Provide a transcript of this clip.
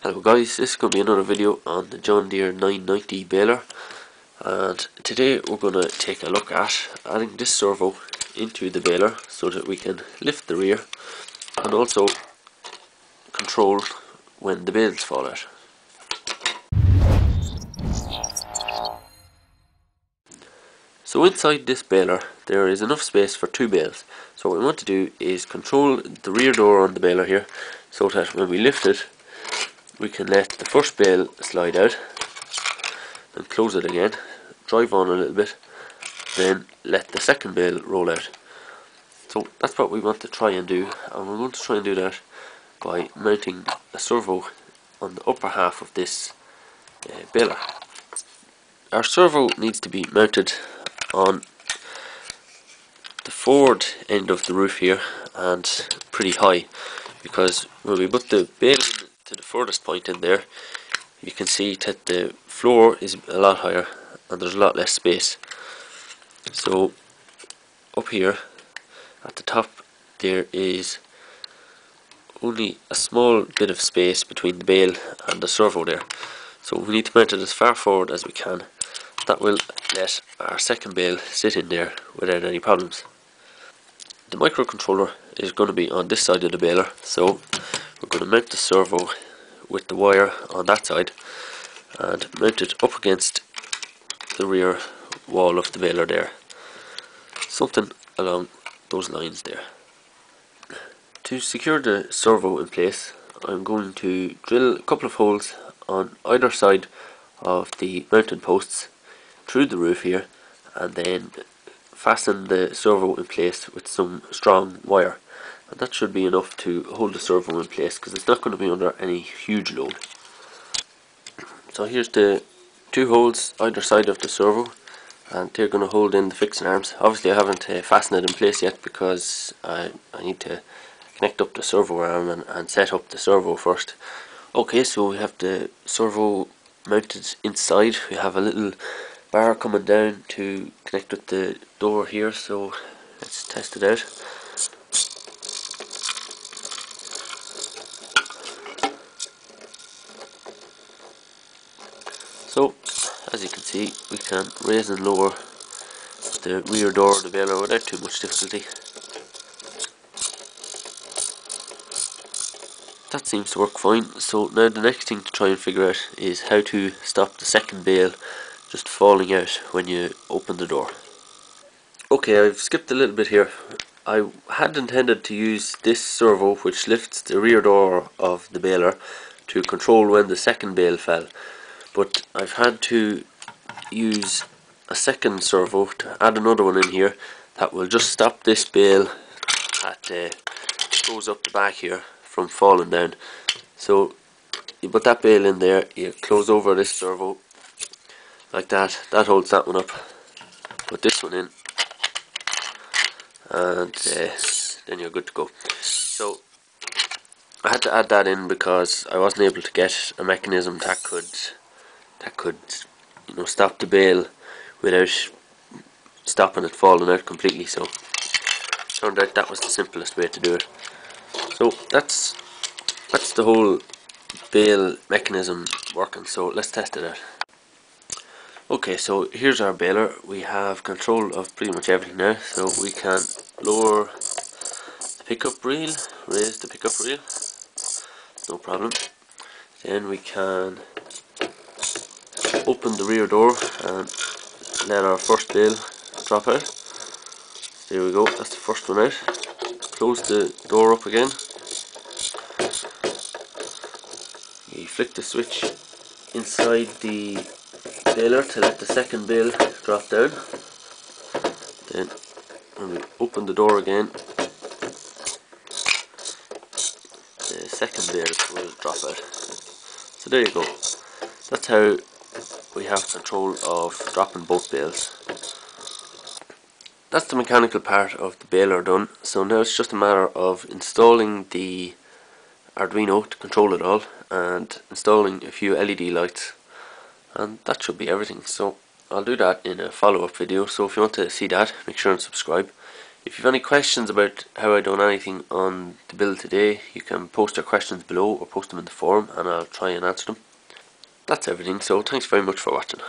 Hello guys, this is going to be another video on the John Deere 990 baler, and today we're going to take a look at adding this servo into the baler so that we can lift the rear and also control when the bales fall out. So inside this baler there is enough space for two bales, so what we want to do is control the rear door on the baler here so that when we lift it we can let the first bale slide out and close it again, drive on a little bit, then let the second bale roll out. So that's what we want to try and do, and we're going to try and do that by mounting a servo on the upper half of this baler. Our servo needs to be mounted on the forward end of the roof here and pretty high, because when we put the bale to the furthest point in there, you can see that the floor is a lot higher and there's a lot less space. So up here at the top there is only a small bit of space between the bale and the servo there, so we need to mount it as far forward as we can. That will let our second bale sit in there without any problems. The microcontroller is going to be on this side of the baler, so we're going to mount the servo with the wire on that side and mount it up against the rear wall of the baler there, something along those lines there. To secure the servo in place, I'm going to drill a couple of holes on either side of the mounting posts through the roof here, and then fasten the servo in place with some strong wire, and that should be enough to hold the servo in place because it's not going to be under any huge load. So here's the two holes either side of the servo, and they're going to hold in the fixing arms. Obviously I haven't fastened it in place yet because I need to connect up the servo arm and set up the servo first. Okay, so we have the servo mounted inside. We have a little bar coming down to connect with the door here, so let's test it out. So as you can see, we can raise and lower the rear door of the baler without too much difficulty. That seems to work fine. So now the next thing to try and figure out is how to stop the second bale just falling out when you open the door. Okay, I've skipped a little bit here. I had intended to use this servo which lifts the rear door of the baler to control when the second bale fell, but I've had to use a second servo to add another one in here that will just stop this bale that goes up the back here from falling down. So you put that bale in there, you close over this servo like that, that holds that one up, put this one in, and then you're good to go. So I had to add that in because I wasn't able to get a mechanism that could stop the bale without stopping it falling out completely. So turned out that was the simplest way to do it. So that's the whole bale mechanism working, so let's test it out. Okay, so here's our baler. We have control of pretty much everything now, so we can lower the pickup reel, raise the pickup reel, no problem. Then we can open the rear door and let our first bale drop out. There we go, that's the first one out. Close the door up again. You flick the switch inside the baler to let the second bale drop down. Then when we open the door again, the second bale will drop out. So there you go. That's how we have control of dropping both bales. That's the mechanical part of the baler done. So now it's just a matter of installing the Arduino to control it all and installing a few LED lights, and that should be everything. So I'll do that in a follow-up video, so if you want to see that, make sure and subscribe. If you have any questions about how I done anything on the build today, you can post your questions below or post them in the forum and I'll try and answer them. That's everything, so thanks very much for watching.